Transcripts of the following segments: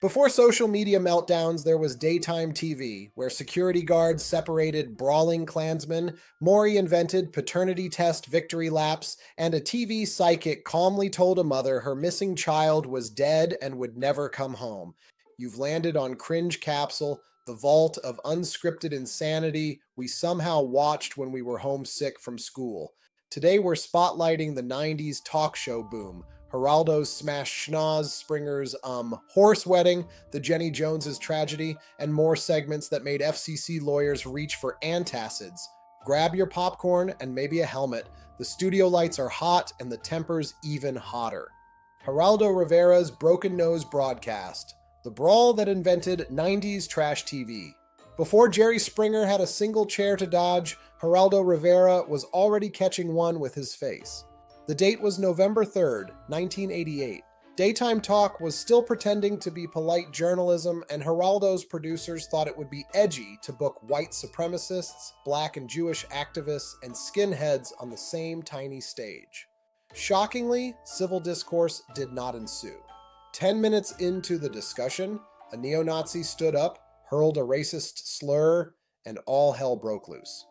Before social media meltdowns, there was daytime TV, where security guards separated brawling Klansmen, Maury invented paternity test victory laps, and a TV psychic calmly told a mother her missing child was dead and would never come home. You've landed on Cringe Capsule, the vault of unscripted insanity we somehow watched when we were homesick from school. Today we're spotlighting the 90s talk show boom, Geraldo's smash schnoz, Springer's horse wedding, the Jenny Jones's tragedy, and more segments that made FCC lawyers reach for antacids. Grab your popcorn and maybe a helmet. The studio lights are hot and the tempers even hotter. Geraldo Rivera's Broken Nose broadcast, the brawl that invented 90s trash TV. Before Jerry Springer had a single chair to dodge, Geraldo Rivera was already catching one with his face. The date was November 3rd, 1988. Daytime talk was still pretending to be polite journalism, and Geraldo's producers thought it would be edgy to book white supremacists, black and Jewish activists, and skinheads on the same tiny stage. Shockingly, civil discourse did not ensue. 10 minutes into the discussion, a neo-Nazi stood up, hurled a racist slur, and all hell broke loose.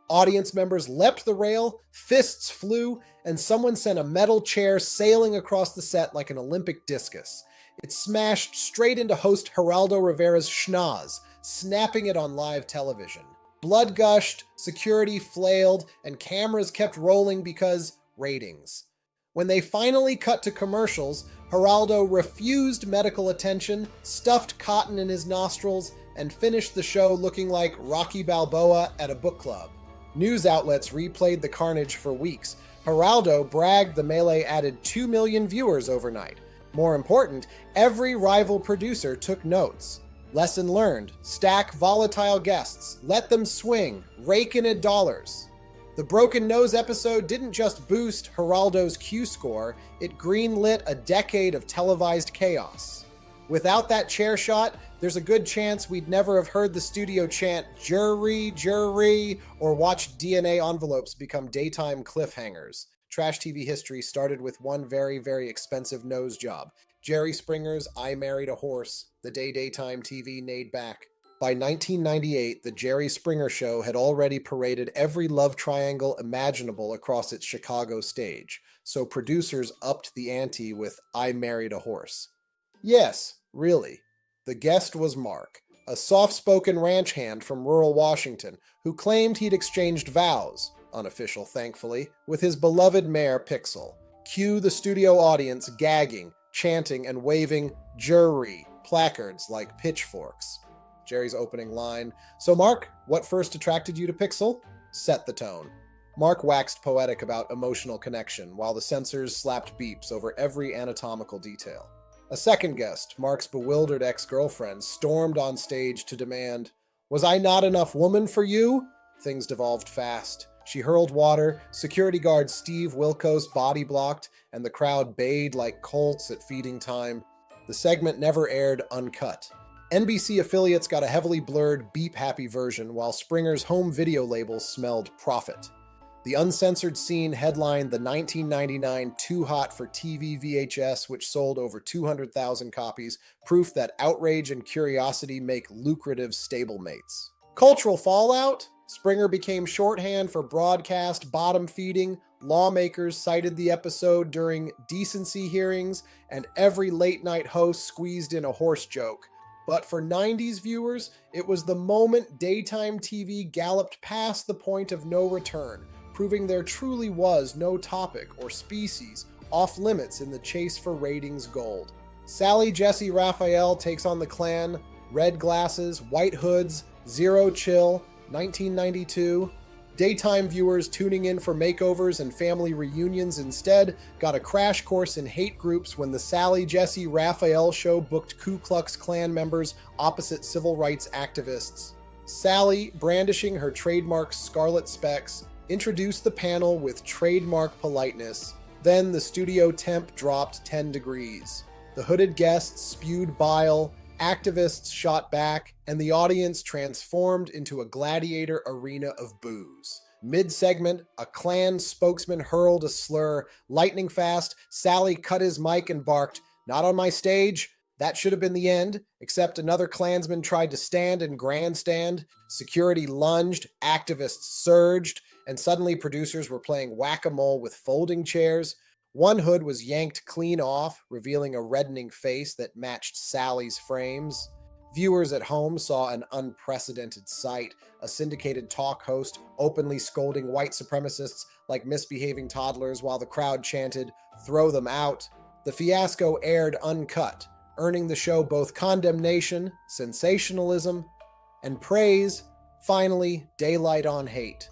Audience members leapt the rail, fists flew, and someone sent a metal chair sailing across the set like an Olympic discus. It smashed straight into host Geraldo Rivera's schnoz, snapping it on live television. Blood gushed, security flailed, and cameras kept rolling because ratings. When they finally cut to commercials, Geraldo refused medical attention, stuffed cotton in his nostrils, and finished the show looking like Rocky Balboa at a book club. News outlets replayed the carnage for weeks. Geraldo bragged the melee added 2 million viewers overnight. More important, every rival producer took notes. Lesson learned: stack volatile guests, let them swing, rake in dollars. The Broken Nose episode didn't just boost Geraldo's Q score, it greenlit a decade of televised chaos. Without that chair shot, there's a good chance we'd never have heard the studio chant "jury, jury," or watched DNA envelopes become daytime cliffhangers. Trash TV history started with one very, very expensive nose job. Jerry Springer's I Married a Horse, the day daytime TV neighed back. By 1998, the Jerry Springer Show had already paraded every love triangle imaginable across its Chicago stage, so producers upped the ante with I Married a Horse. Yes, really. The guest was Mark, a soft-spoken ranch hand from rural Washington who claimed he'd exchanged vows, unofficial thankfully, with his beloved mare Pixel. Cue the studio audience gagging, chanting, and waving jury placards like pitchforks. Jerry's opening line, "So Mark, what first attracted you to Pixel?" set the tone. Mark waxed poetic about emotional connection, while the censors slapped beeps over every anatomical detail. A second guest, Mark's bewildered ex-girlfriend, stormed on stage to demand, "Was I not enough woman for you?" Things devolved fast. She hurled water, security guard Steve Wilkos body blocked, and the crowd bayed like colts at feeding time. The segment never aired uncut. NBC affiliates got a heavily blurred, beep-happy version, while Springer's home video label smelled profit. The uncensored scene headlined the 1999 Too Hot for TV VHS, which sold over 200,000 copies, proof that outrage and curiosity make lucrative stablemates. Cultural fallout? Springer became shorthand for broadcast bottom-feeding, lawmakers cited the episode during decency hearings, and every late-night host squeezed in a horse joke. But for 90s viewers, it was the moment daytime TV galloped past the point of no return, proving there truly was no topic or species off limits in the chase for ratings gold. Sally Jessy Raphael takes on the Klan, red glasses, white hoods, zero chill, 1992. Daytime viewers tuning in for makeovers and family reunions instead got a crash course in hate groups when the Sally Jessy Raphael show booked Ku Klux Klan members opposite civil rights activists. Sally, brandishing her trademark scarlet specs, introduced the panel with trademark politeness. Then the studio temp dropped 10 degrees. The hooded guests spewed bile, activists shot back, and the audience transformed into a gladiator arena of booze. Mid-segment, a Klan spokesman hurled a slur. Lightning fast, Sally cut his mic and barked, "Not on my stage." That should have been the end, except another Klansman tried to stand and grandstand, security lunged, activists surged, and suddenly producers were playing whack-a-mole with folding chairs. One hood was yanked clean off, revealing a reddening face that matched Sally's frames. Viewers at home saw an unprecedented sight, a syndicated talk host openly scolding white supremacists like misbehaving toddlers while the crowd chanted, "Throw them out." The fiasco aired uncut, earning the show both condemnation, sensationalism, and praise. Finally, daylight on hate.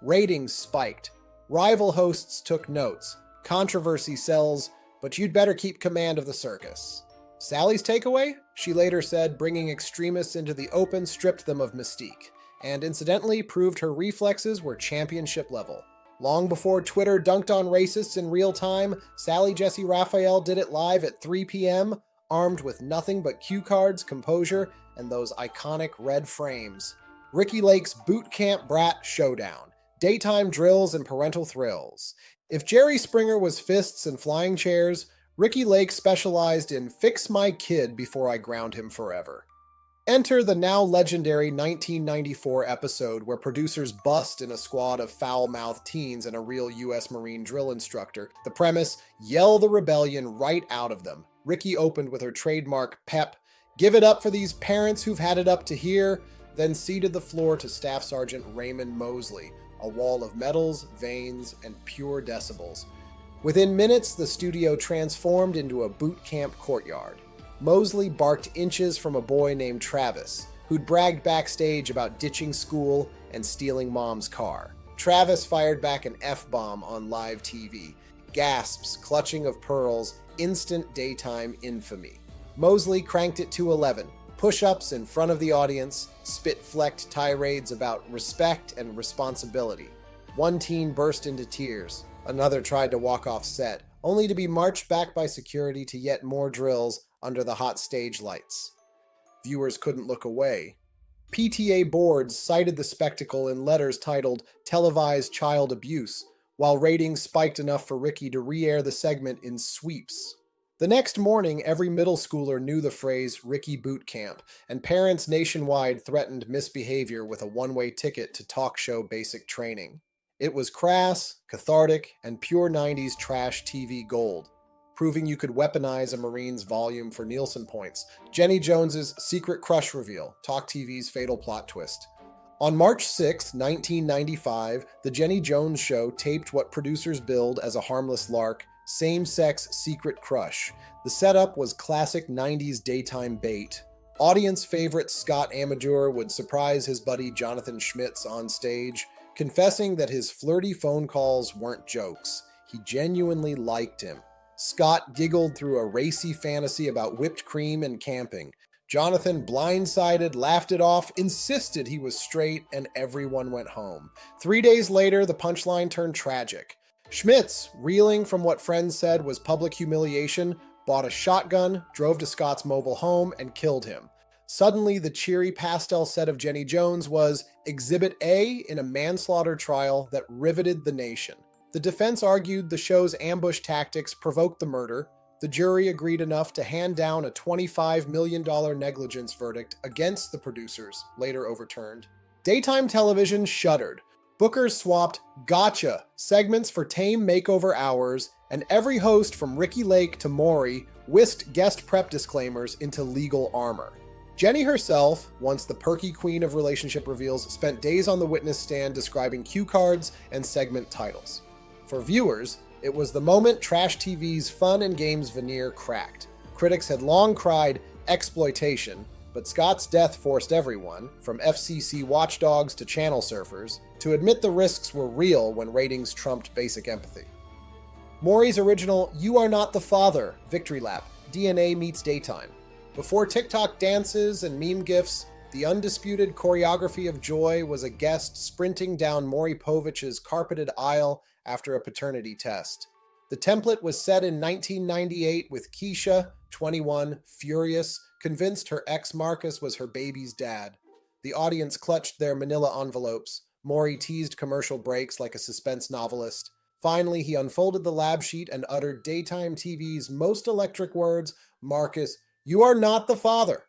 Ratings spiked. Rival hosts took notes. Controversy sells, but you'd better keep command of the circus. Sally's takeaway? She later said bringing extremists into the open stripped them of mystique, and incidentally proved her reflexes were championship level. Long before Twitter dunked on racists in real time, Sally, Jessy, Raphael did it live at 3 p.m., armed with nothing but cue cards, composure, and those iconic red frames. Ricki Lake's Boot Camp Brat Showdown. Daytime drills and parental thrills. If Jerry Springer was fists and flying chairs, Ricki Lake specialized in fix my kid before I ground him forever. Enter the now legendary 1994 episode where producers bust in a squad of foul-mouthed teens and a real U.S. Marine drill instructor. The premise, yell the rebellion right out of them. Ricki opened with her trademark pep, give it up for these parents who've had it up to here, then ceded the floor to Staff Sergeant Raymond Mosley, a wall of medals, veins, and pure decibels. Within minutes, the studio transformed into a boot camp courtyard. Mosley barked inches from a boy named Travis, who'd bragged backstage about ditching school and stealing mom's car. Travis fired back an F-bomb on live TV. Gasps, clutching of pearls, instant daytime infamy. Mosley cranked it to 11. Push-ups in front of the audience, spit-flecked tirades about respect and responsibility. One teen burst into tears. Another tried to walk off set, only to be marched back by security to yet more drills under the hot stage lights. Viewers couldn't look away. PTA boards cited the spectacle in letters titled "Televised Child Abuse," while ratings spiked enough for Ricki to re-air the segment in sweeps. The next morning, every middle schooler knew the phrase Ricki Boot Camp, and parents nationwide threatened misbehavior with a one-way ticket to talk show basic training. It was crass, cathartic, and pure 90s trash TV gold, proving you could weaponize a Marine's volume for Nielsen points. Jenny Jones's secret crush reveal, Talk TV's fatal plot twist. On March 6, 1995, The Jenny Jones Show taped what producers billed as a harmless lark, same-sex secret crush. The setup was classic 90s daytime bait. Audience favorite Scott Amador would surprise his buddy Jonathan Schmitz on stage, confessing that his flirty phone calls weren't jokes. He genuinely liked him. Scott giggled through a racy fantasy about whipped cream and camping. Jonathan, blindsided, laughed it off, insisted he was straight, and everyone went home. 3 days later, the punchline turned tragic. Schmitz, reeling from what friends said was public humiliation, bought a shotgun, drove to Scott's mobile home, and killed him. Suddenly, the cheery pastel set of Jenny Jones was Exhibit A in a manslaughter trial that riveted the nation. The defense argued the show's ambush tactics provoked the murder. The jury agreed enough to hand down a $25 million negligence verdict against the producers, later overturned. Daytime television shuddered. Bookers swapped gotcha segments for tame makeover hours, and every host from Ricki Lake to Maury whisked guest prep disclaimers into legal armor. Jenny herself, once the perky queen of relationship reveals, spent days on the witness stand describing cue cards and segment titles. For viewers, it was the moment trash TV's fun and games veneer cracked. Critics had long cried exploitation, but Scott's death forced everyone, from FCC watchdogs to channel surfers, to admit the risks were real when ratings trumped basic empathy. Maury's original "You Are Not the Father" victory lap, DNA meets daytime. Before TikTok dances and meme gifs, the undisputed choreography of joy was a guest sprinting down Maury Povich's carpeted aisle after a paternity test. The template was set in 1998 with Keisha, 21, furious, convinced her ex Marcus was her baby's dad. The audience clutched their manila envelopes. Maury teased commercial breaks like a suspense novelist. Finally, he unfolded the lab sheet and uttered daytime TV's most electric words, "Marcus, "You are not the father."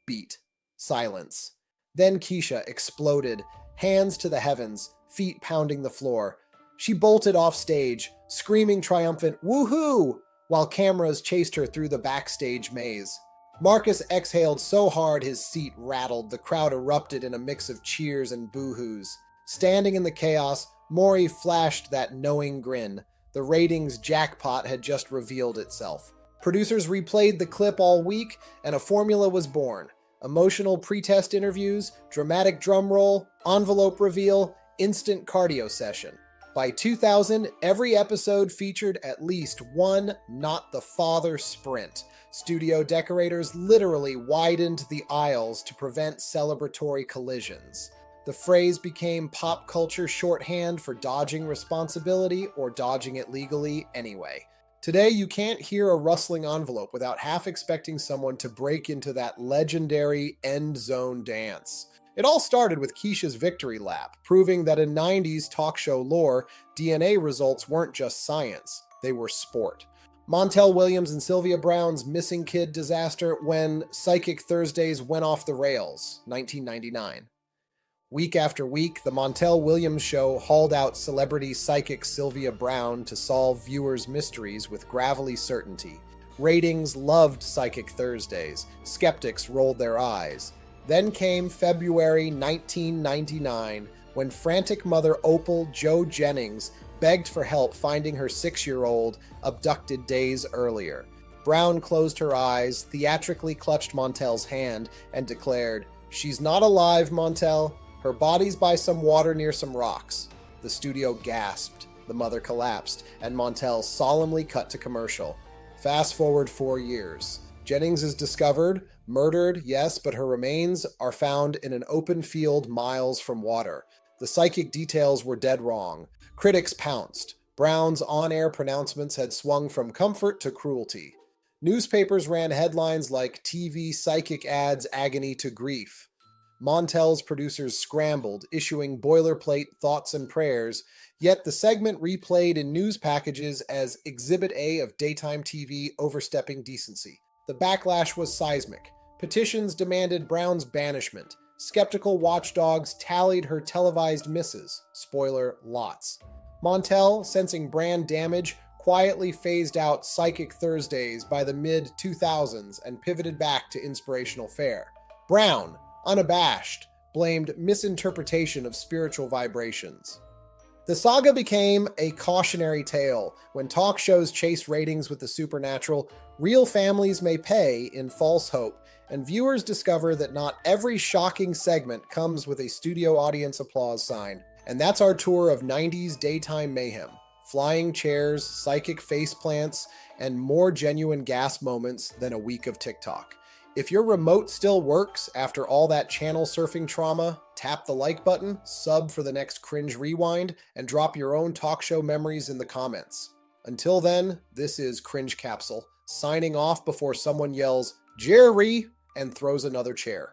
Beat. Silence. Then Keisha exploded, hands to the heavens, feet pounding the floor. She bolted off stage, screaming triumphant "Woohoo!" while cameras chased her through the backstage maze. Marcus exhaled so hard his seat rattled, the crowd erupted in a mix of cheers and boo-hoos. Standing in the chaos, Maury flashed that knowing grin. The ratings jackpot had just revealed itself. Producers replayed the clip all week, and a formula was born. Emotional pre-test interviews, dramatic drum roll, envelope reveal, instant cardio session. By 2000, every episode featured at least one not the father sprint. Studio decorators literally widened the aisles to prevent celebratory collisions. The phrase became pop culture shorthand for dodging responsibility or dodging it legally anyway. Today, you can't hear a rustling envelope without half expecting someone to break into that legendary end zone dance. It all started with Keisha's victory lap, proving that in 90s talk show lore, DNA results weren't just science, they were sport. Montel Williams and Sylvia Browne's missing kid disaster when Psychic Thursdays went off the rails, 1999. Week after week, the Montel Williams show hauled out celebrity psychic Sylvia Browne to solve viewers' mysteries with gravelly certainty. Ratings loved Psychic Thursdays. Skeptics rolled their eyes. Then came February 1999, when frantic mother Opal Jo Jennings begged for help finding her 6-year-old abducted days earlier. Browne closed her eyes, theatrically clutched Montel's hand, and declared, "She's not alive, Montel. Her body's by some water near some rocks." The studio gasped, the mother collapsed, and Montel solemnly cut to commercial. Fast forward 4 years. Jennings is discovered, murdered, yes, but her remains are found in an open field miles from water. The psychic details were dead wrong. Critics pounced. Browne's on-air pronouncements had swung from comfort to cruelty. Newspapers ran headlines like "TV Psychic Adds Agony to Grief." Montel's producers scrambled, issuing boilerplate thoughts and prayers, yet the segment replayed in news packages as Exhibit A of daytime TV overstepping decency. The backlash was seismic. Petitions demanded Browne's banishment. Skeptical watchdogs tallied her televised misses. Spoiler, lots. Montel, sensing brand damage, quietly phased out Psychic Thursdays by the mid-2000s and pivoted back to inspirational fare. Browne, unabashed, blamed misinterpretation of spiritual vibrations. The saga became a cautionary tale. When talk shows chase ratings with the supernatural, real families may pay in false hope, and viewers discover that not every shocking segment comes with a studio audience applause sign. And that's our tour of 90s daytime mayhem. Flying chairs, psychic faceplants, and more genuine gas moments than a week of TikTok. If your remote still works after all that channel surfing trauma, tap the like button, sub for the next Cringe Rewind, and drop your own talk show memories in the comments. Until then, this is Cringe Capsule, signing off before someone yells, "Jerry!" and throws another chair.